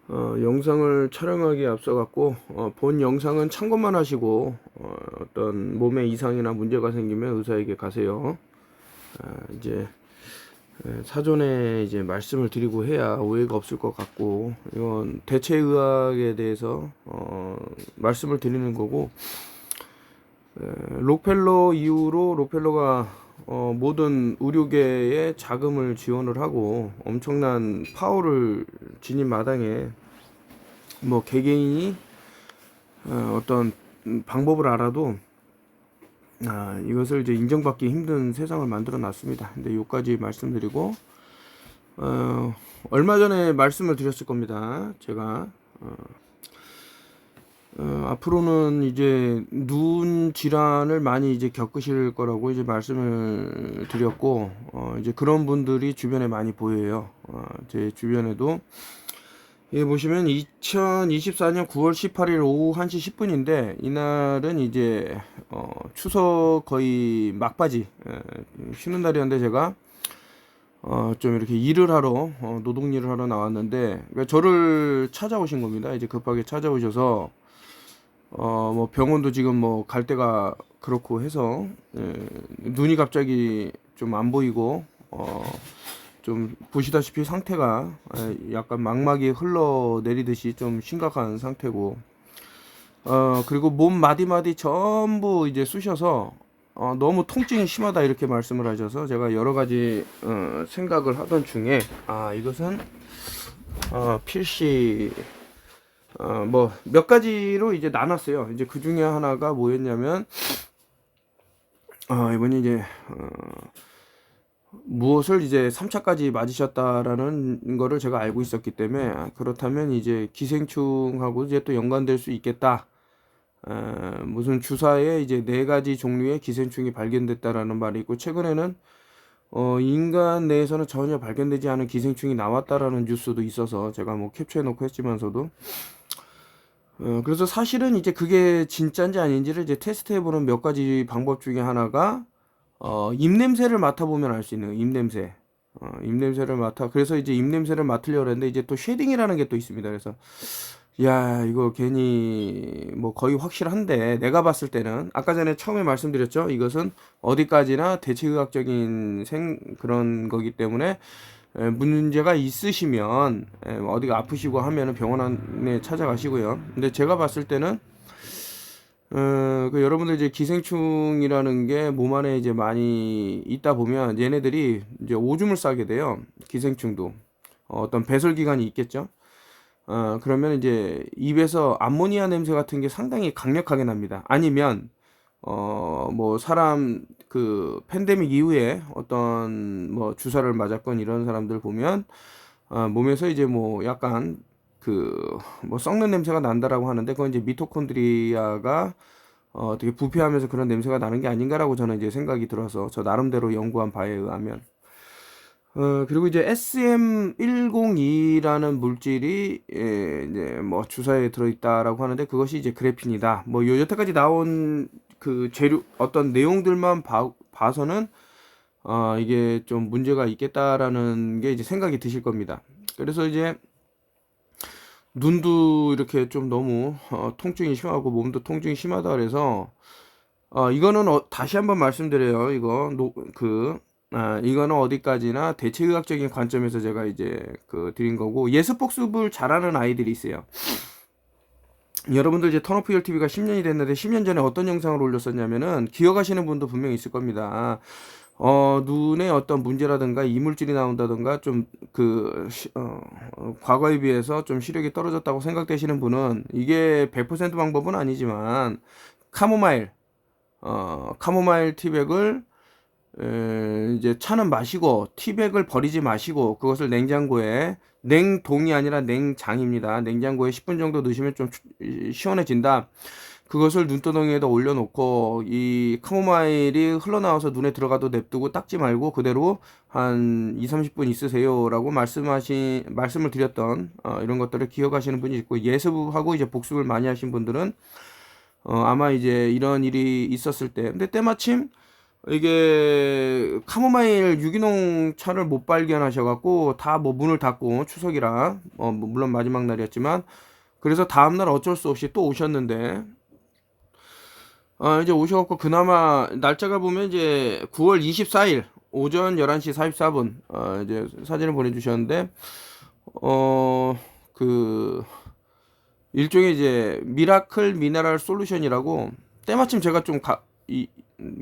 영상을 촬영하기에 앞서 갖고 본 영상은 참고만 하시고 어떤 몸에 이상이나 문제가 생기면 의사에게 가세요. 이제 사전에 이제 말씀을 드리고 해야 오해가 없을 것 같고, 이건 대체의학에 대해서 말씀을 드리는 거고, 록펠러 이후로 록펠러가 모든 의료계에 자금을 지원을 하고 엄청난 파워를 지닌 마당에 뭐 개개인이 어떤 방법을 알아도 이것을 이제 인정받기 힘든 세상을 만들어 놨습니다. 근데 여기까지 말씀드리고, 얼마 전에 말씀을 드렸을 겁니다. 제가 앞으로는 이제 눈 질환을 많이 이제 겪으실 거라고 이제 말씀을 드렸고, 이제 그런 분들이 주변에 많이 보여요. 제 주변에도 여기 보시면 2024년 9월 18일 오후 1시 10분인데 이날은 이제 추석 거의 막바지 쉬는 날이었는데, 제가 좀 이렇게 일을 하러 노동 일을 하러 나왔는데, 그러니까 저를 찾아오신 겁니다. 이제 급하게 찾아오셔서 뭐 병원도 지금 뭐 갈 데가 그렇고 해서 눈이 갑자기 좀 안 보이고 좀 보시다시피 상태가 약간 망막이 흘러내리듯이 좀 심각한 상태고, 그리고 몸 마디마디 전부 이제 쑤셔서 너무 통증이 심하다 이렇게 말씀을 하셔서, 제가 여러 가지 생각을 하던 중에 이것은 필시 뭐 몇 가지로 이제 나눴어요. 이제 그 중에 하나가 뭐였냐면, 이번에 이제 무엇을 이제 3차까지 맞으셨다라는 거를 제가 알고 있었기 때문에, 그렇다면 이제 기생충하고 이제 또 연관될 수 있겠다. 무슨 주사에 이제 4가지 종류의 기생충이 발견됐다라는 말이 있고, 최근에는 인간 내에서는 전혀 발견되지 않은 기생충이 나왔다라는 뉴스도 있어서 제가 뭐 캡처해 놓고 했지만서도, 그래서 사실은 이제 그게 진짜인지 아닌지를 이제 테스트해보는 몇 가지 방법 중에 하나가 입냄새를 맡아보면 알 수 있는 거예요. 입냄새. 입냄새를 그래서 이제 입냄새를 맡으려고 했는데, 이제 또 쉐딩이라는 게 또 있습니다. 그래서 야, 이거 괜히 뭐 거의 확실한데, 내가 봤을 때는 아까 전에 처음에 말씀드렸죠. 이것은 어디까지나 대체의학적인 그런 거기 때문에 문제가 있으시면 어디가 아프시고 하면은 병원에 찾아가시고요. 근데 제가 봤을 때는 여러분들 이제 기생충이라는 게 몸 안에 이제 많이 있다 보면 얘네들이 이제 오줌을 싸게 돼요. 기생충도 어떤 배설 기간이 있겠죠. 그러면 이제 입에서 암모니아 냄새 같은 게 상당히 강력하게 납니다. 아니면 뭐 사람 그 팬데믹 이후에 어떤 뭐 주사를 맞았건 이런 사람들 보면 몸에서 이제 뭐 약간 그 뭐 썩는 냄새가 난다라고 하는데, 그건 이제 미토콘드리아가 되게 부패하면서 그런 냄새가 나는 게 아닌가라고 저는 이제 생각이 들어서, 저 나름대로 연구한 바에 의하면. 그리고 이제 SM102라는 물질이 이제 뭐 주사에 들어있다라고 하는데, 그것이 이제 그래핀이다. 뭐 여태까지 나온 그 재료 어떤 내용들만 봐서는 이게 좀 문제가 있겠다라는 게 이제 생각이 드실 겁니다. 그래서 이제 눈도 이렇게 좀 너무 통증이 심하고 몸도 통증이 심하다 그래서 이거는 다시 한번 말씀드려요. 이거는 어디까지나 대체의학적인 관점에서 제가 이제 드린 거고, 예습복습을 잘하는 아이들이 있어요. 여러분들 이제 턴오프 TV가 10년이 됐는데, 10년 전에 어떤 영상을 올렸었냐면은, 기억하시는 분도 분명히 있을 겁니다. 눈에 어떤 문제라든가 이물질이 나온다든가 좀 과거에 비해서 좀 시력이 떨어졌다고 생각되시는 분은, 이게 100% 방법은 아니지만 카모마일 티백을 이제 차는 마시고, 티백을 버리지 마시고, 그것을 냉장고에, 냉동이 아니라 냉장입니다. 냉장고에 10분 정도 넣으시면 좀 시원해진다. 그것을 눈두덩이에다 올려놓고, 이 카모마일이 흘러나와서 눈에 들어가도 냅두고 닦지 말고 그대로 한 2, 30분 있으세요 라고 말씀을 드렸던 이런 것들을 기억하시는 분이 있고, 예습하고 이제 복습을 많이 하신 분들은 아마 이제 이런 일이 있었을 때, 근데 때마침 이게 카모마일 유기농 차를 못 발견하셔갖고 다 뭐 문을 닫고 추석이라 뭐 물론 마지막 날이었지만 그래서 다음날 어쩔 수 없이 또 오셨는데 이제 오셔갖고 그나마 날짜가 보면 이제 9월 24일 오전 11시 44분 이제 사진을 보내주셨는데 그 일종의 이제 미라클 미네랄 솔루션이라고 때마침 제가 좀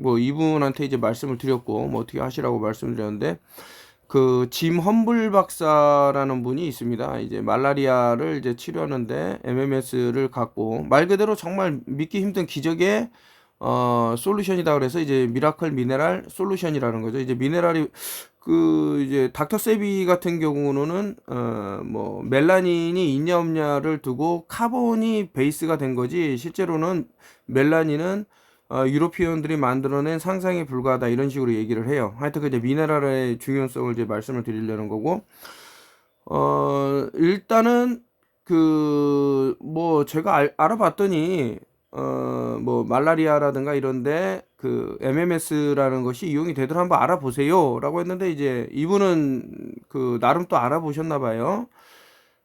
뭐 이분한테 이제 말씀을 드렸고 뭐 어떻게 하시라고 말씀드렸는데 그 짐 험블 박사라는 분이 있습니다. 이제 말라리아를 이제 치료하는데 MMS를 갖고 말 그대로 정말 믿기 힘든 기적의 솔루션이다 그래서 이제 미라클 미네랄 솔루션이라는 거죠. 이제 미네랄이 그 이제 닥터 세비 같은 경우는 뭐 멜라닌이 있냐 없냐를 두고 카본이 베이스가 된 거지 실제로는 멜라닌은 유로피언들이 만들어낸 상상에 불과하다 이런 식으로 얘기를 해요. 하여튼 그 이제 미네랄의 중요성을 이제 말씀을 드리려는 거고 일단은 그 뭐 제가 알아봤더니 뭐 말라리아라든가 이런데 그 MMS라는 것이 이용이 되도록 한번 알아보세요라고 했는데 이제 이분은 그 나름 또 알아보셨나 봐요.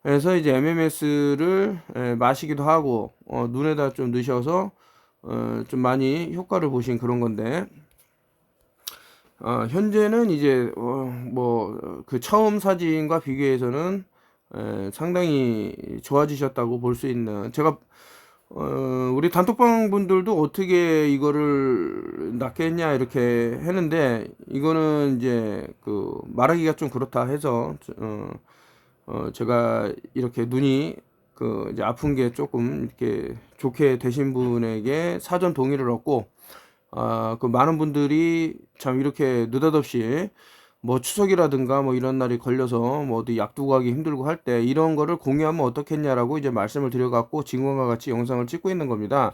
그래서 이제 MMS를 마시기도 하고 눈에다 좀 넣으셔서 좀 많이 효과를 보신 그런 건데 현재는 이제 뭐 그 처음 사진과 비교해서는 상당히 좋아지셨다고 볼 수 있는 제가 우리 단톡방 분들도 어떻게 이거를 낫겠냐 이렇게 했는데 이거는 이제 그 말하기가 좀 그렇다 해서 제가 이렇게 눈이 그 이제 아픈 게 조금 이렇게 좋게 되신 분에게 사전 동의를 얻고 그 많은 분들이 참 이렇게 느닷없이 뭐 추석이라든가 뭐 이런 날이 걸려서 뭐 어디 약도 가기 힘들고 할 때 이런 거를 공유하면 어떻겠냐라고 이제 말씀을 드려갖고 지금과 같이 영상을 찍고 있는 겁니다.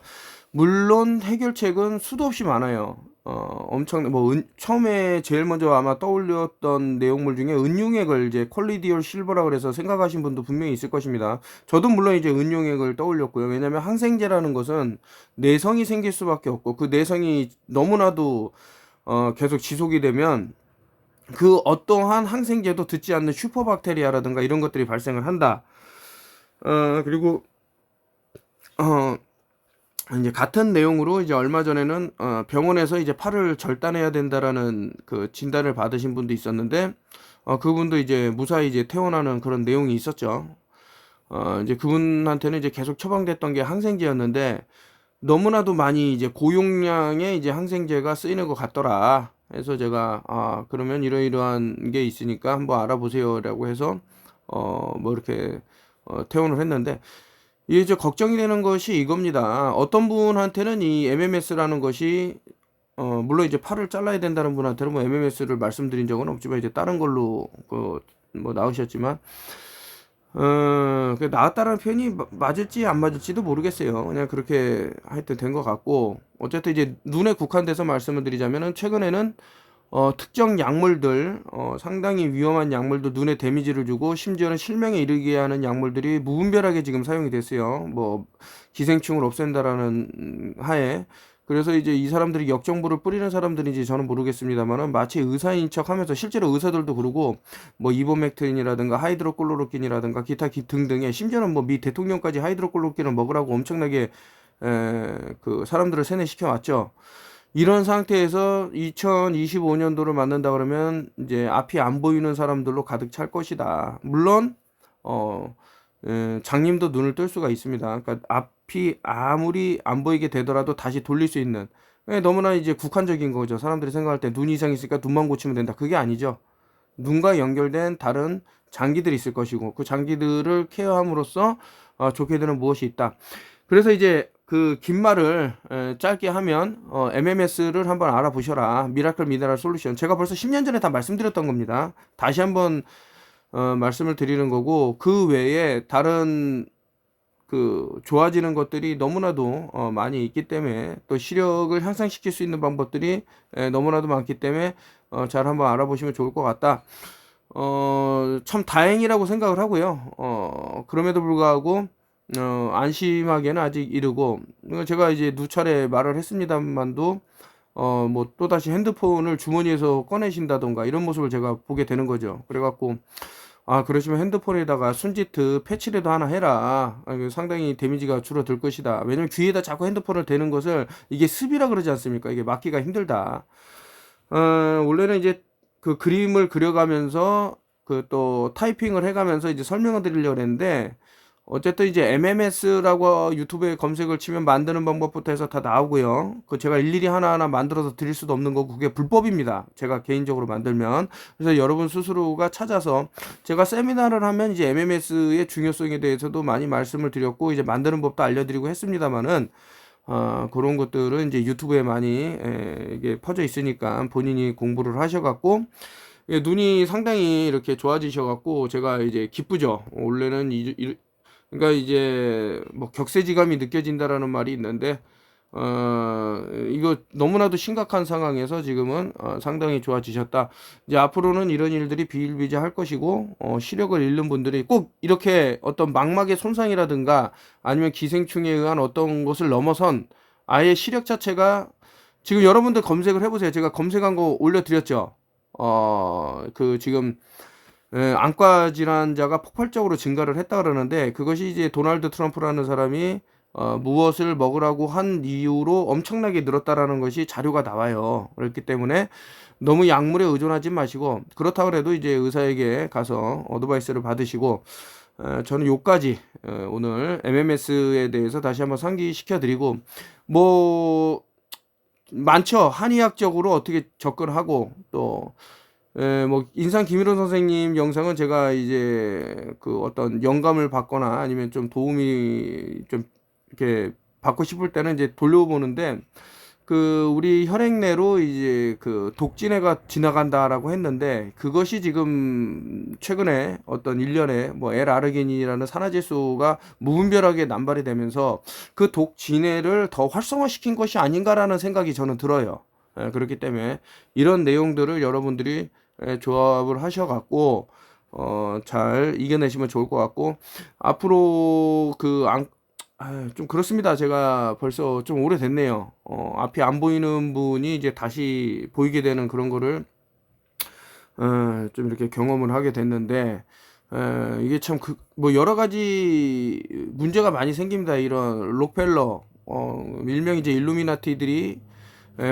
물론 해결책은 수도 없이 많아요. 엄청 뭐 처음에 제일 먼저 아마 떠올렸던 내용물 중에 은융액을 이제 콜리디올 실버라 그래서 생각하신 분도 분명히 있을 것입니다. 저도 물론 이제 은융액을 떠올렸고요. 왜냐면 항생제라는 것은 내성이 생길 수밖에 없고 그 내성이 너무나도 계속 지속이 되면 그 어떠한 항생제도 듣지 않는 슈퍼박테리아라든가 이런 것들이 발생을 한다. 그리고 이제 같은 내용으로 이제 얼마 전에는 병원에서 이제 팔을 절단해야 된다라는 그 진단을 받으신 분도 있었는데 그분도 이제 무사히 이제 퇴원하는 그런 내용이 있었죠. 이제 그분한테는 이제 계속 처방됐던 게 항생제였는데 너무나도 많이 이제 고용량의 이제 항생제가 쓰이는 것 같더라. 해서 제가 그러면 이러이러한 게 있으니까 한번 알아보세요라고 해서 뭐 이렇게 퇴원을 했는데 이제 걱정이 되는 것이 이겁니다. 어떤 분한테는 이 MMS라는 것이 물론 이제 팔을 잘라야 된다는 분한테는 뭐 MMS를 말씀드린 적은 없지만 이제 다른 걸로 뭐 나오셨지만 그 나았다라는 표현이 맞을지 안 맞을지도 모르겠어요. 그냥 그렇게 하여튼 된 것 같고 어쨌든 이제 눈에 국한돼서 말씀을 드리자면은 최근에는 특정 약물들 상당히 위험한 약물도 눈에 데미지를 주고 심지어는 실명에 이르게 하는 약물들이 무분별하게 지금 사용이 됐어요. 뭐 기생충을 없앤다라는 하에 그래서 이제 이 사람들이 역정보를 뿌리는 사람들인지 저는 모르겠습니다만은 마치 의사인 척하면서 실제로 의사들도 그러고 뭐 이보맥틴이라든가 하이드로클로로킨이라든가 기타 등등의 심지어는 뭐 미 대통령까지 하이드로클로로킨을 먹으라고 엄청나게 그 사람들을 세뇌시켜 왔죠. 이런 상태에서 2025년도를 맞는다 그러면 이제 앞이 안 보이는 사람들로 가득 찰 것이다. 물론 장님도 눈을 뜰 수가 있습니다. 그러니까 앞이 아무리 안 보이게 되더라도 다시 돌릴 수 있는 너무나 이제 국한적인 거죠. 사람들이 생각할 때 눈 이상 있으니까 눈만 고치면 된다. 그게 아니죠. 눈과 연결된 다른 장기들이 있을 것이고 그 장기들을 케어함으로써 좋게 되는 무엇이 있다. 그래서 이제 그 긴 말을 짧게 하면 MMS를 한번 알아보셔라. 미라클 미네랄 솔루션. 제가 벌써 10년 전에 다 말씀드렸던 겁니다. 다시 한번 말씀을 드리는 거고 그 외에 다른 그 좋아지는 것들이 너무나도 많이 있기 때문에 또 시력을 향상시킬 수 있는 방법들이 너무나도 많기 때문에 잘 한번 알아보시면 좋을 것 같다. 참 다행이라고 생각을 하고요. 그럼에도 불구하고 안심하기에는 아직 이르고 제가 이제 누차례 말을 했습니다만도 뭐 또다시 핸드폰을 주머니에서 꺼내신다던가 이런 모습을 제가 보게 되는 거죠. 그래갖고 그러시면 핸드폰에다가 순지트 패치라도 하나 해라. 이거 상당히 데미지가 줄어들 것이다. 왜냐면 귀에다 자꾸 핸드폰을 대는 것을 이게 습이라 그러지 않습니까? 이게 막기가 힘들다. 원래는 이제 그 그림을 그려가면서 그 또 타이핑을 해가면서 이제 설명을 드리려고 했는데 어쨌든 이제 MMS라고 유튜브에 검색을 치면 만드는 방법부터 해서 다 나오고요. 그 제가 일일이 하나하나 만들어서 드릴 수도 없는 거고 그게 불법입니다. 제가 개인적으로 만들면. 그래서 여러분 스스로가 찾아서 제가 세미나를 하면 이제 MMS의 중요성에 대해서도 많이 말씀을 드렸고 이제 만드는 법도 알려드리고 했습니다만은 그런 것들은 이제 유튜브에 많이 이게 퍼져 있으니까 본인이 공부를 하셔갖고 눈이 상당히 이렇게 좋아지셔갖고 제가 이제 기쁘죠. 원래는 그러니까 이제 뭐 격세지감이 느껴진다라는 말이 있는데 이거 너무나도 심각한 상황에서 지금은 상당히 좋아지셨다. 이제 앞으로는 이런 일들이 비일비재할 것이고 시력을 잃는 분들이 꼭 이렇게 어떤 망막의 손상이라든가 아니면 기생충에 의한 어떤 것을 넘어선 아예 시력 자체가 지금 여러분들 검색을 해보세요. 제가 검색한 거 올려드렸죠. 그 지금 안과 질환자가 폭발적으로 증가를 했다 그러는데 그것이 이제 도널드 트럼프라는 사람이 무엇을 먹으라고 한 이유로 엄청나게 늘었다라는 것이 자료가 나와요. 그렇기 때문에 너무 약물에 의존하지 마시고 그렇다 그래도 이제 의사에게 가서 어드바이스를 받으시고 저는 요까지 오늘 MMS에 대해서 다시 한번 상기시켜 드리고 뭐 많죠. 한의학적으로 어떻게 접근하고 또 뭐 인상 김일호 선생님 영상은 제가 이제 그 어떤 영감을 받거나 아니면 좀 도움이 좀 이렇게 받고 싶을 때는 이제 돌려보는데 그 우리 혈액 내로 이제 그 독진해가 지나간다라고 했는데 그것이 지금 최근에 어떤 일련의 뭐 L아르기닌이라는 산화질소가 무분별하게 남발이 되면서 그 독진해를 더 활성화시킨 것이 아닌가라는 생각이 저는 들어요. 그렇기 때문에 이런 내용들을 여러분들이 조합을 하셔갖고 잘 이겨내시면 좋을 것 같고 앞으로 좀 그렇습니다. 제가 벌써 좀 오래됐네요. 앞이 안 보이는 분이 이제 다시 보이게 되는 그런 거를 좀 이렇게 경험을 하게 됐는데 이게 참 뭐 여러 가지 문제가 많이 생깁니다. 이런 록펠러 일명 이제 일루미나티들이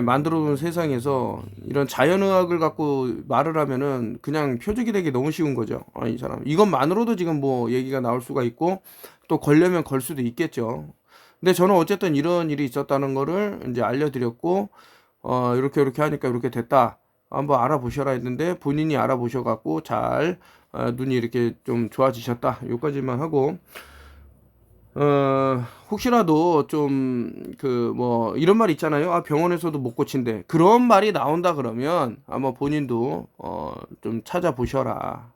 만들어 놓은 세상에서 이런 자연의학을 갖고 말을 하면은 그냥 표적이 되기 너무 쉬운 거죠. 이 사람 이것만으로도 지금 뭐 얘기가 나올 수가 있고 또 걸려면 걸 수도 있겠죠. 근데 저는 어쨌든 이런 일이 있었다는 거를 이제 알려드렸고 이렇게 하니까 이렇게 됐다. 한번 알아보셔라 했는데 본인이 알아보셔갖고 잘 눈이 이렇게 좀 좋아지셨다. 여기까지만 하고 혹시라도 좀 그 뭐 이런 말 있잖아요. 병원에서도 못 고친대. 그런 말이 나온다 그러면 아마 본인도 좀 찾아보셔라.